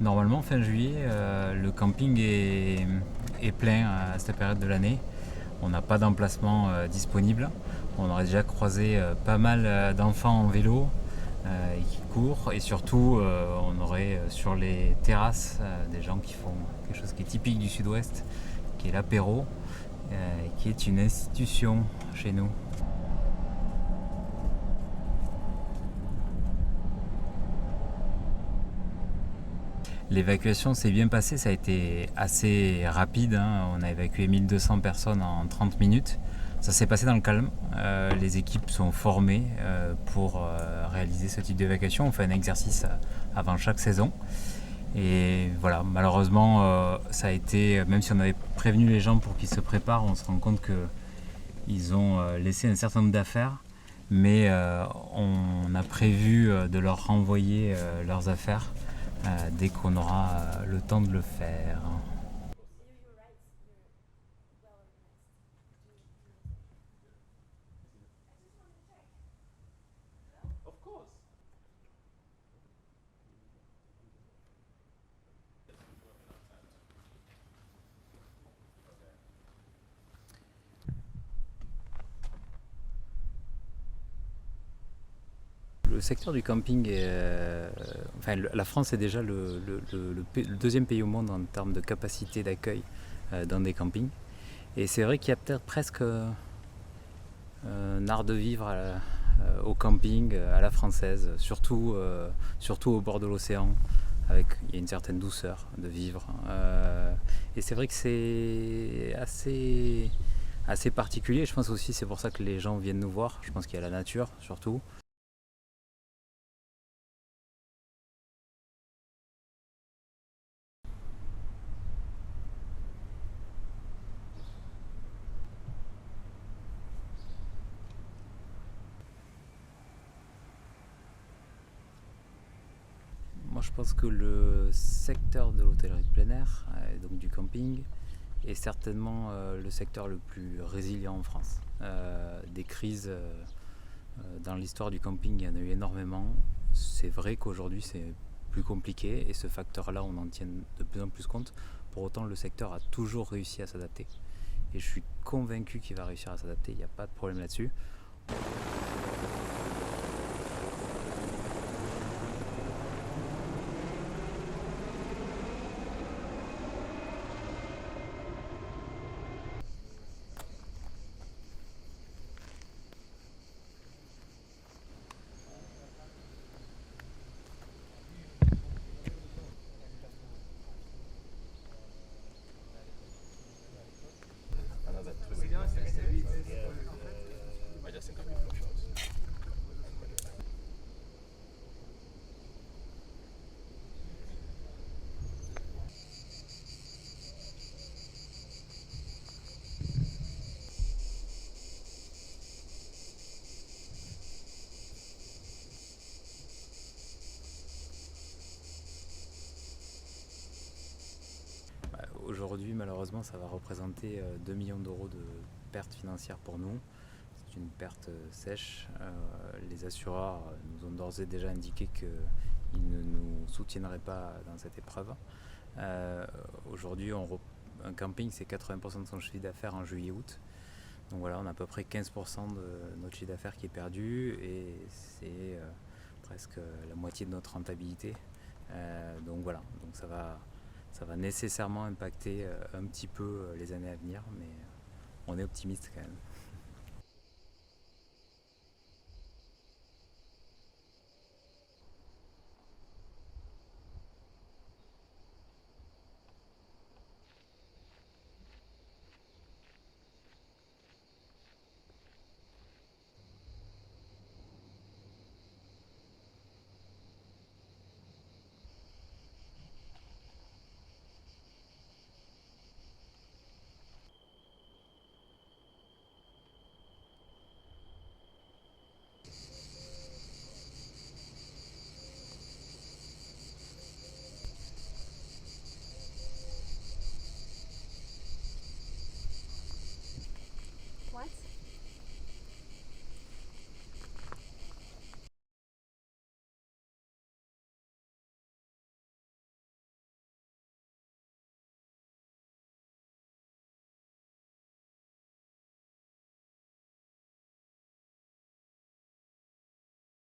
Normalement, fin juillet, le camping est plein à cette période de l'année. On n'a pas d'emplacement disponible. On aurait déjà croisé pas mal d'enfants en vélo et qui courent. Et surtout, on aurait sur les terrasses des gens qui font quelque chose qui est typique du sud-ouest, qui est l'apéro, qui est une institution chez nous. L'évacuation s'est bien passée, ça a été assez rapide, hein. On a évacué 1200 personnes en 30 minutes. Ça s'est passé dans le calme. Les équipes sont formées pour réaliser ce type d'évacuation. On fait un exercice avant chaque saison. Et voilà, malheureusement, ça a été, même si on avait prévenu les gens pour qu'ils se préparent, on se rend compte qu'ils ont laissé un certain nombre d'affaires. Mais on a prévu de leur renvoyer leurs affaires dès qu'on aura le temps de le faire. Le secteur du camping, enfin, la France est déjà le deuxième pays au monde en termes de capacité d'accueil dans des campings. Et c'est vrai qu'il y a peut-être presque un art de vivre au camping à la française, surtout au bord de l'océan. Il y a une certaine douceur de vivre. Et c'est vrai que c'est assez particulier. Je pense aussi c'est pour ça que les gens viennent nous voir. Je pense qu'il y a la nature surtout. Moi, je pense que le secteur de l'hôtellerie de plein air, donc du camping, est certainement le secteur le plus résilient en France. Des crises dans l'histoire du camping, il y en a eu énormément. C'est vrai qu'aujourd'hui, c'est plus compliqué et ce facteur-là, on en tient de plus en plus compte. Pour autant, le secteur a toujours réussi à s'adapter. Et je suis convaincu qu'il va réussir à s'adapter, il n'y a pas de problème là-dessus. Aujourd'hui, malheureusement, ça va représenter 2 millions d'euros de pertes financières pour nous. C'est une perte sèche. Les assureurs nous ont d'ores et déjà indiqué qu'ils ne nous soutiendraient pas dans cette épreuve. Aujourd'hui, un camping, c'est 80% de son chiffre d'affaires en juillet-août. Donc voilà, on a à peu près 15% de notre chiffre d'affaires qui est perdu et c'est presque la moitié de notre rentabilité. Donc voilà, donc ça va nécessairement impacter un petit peu les années à venir, mais on est optimiste quand même.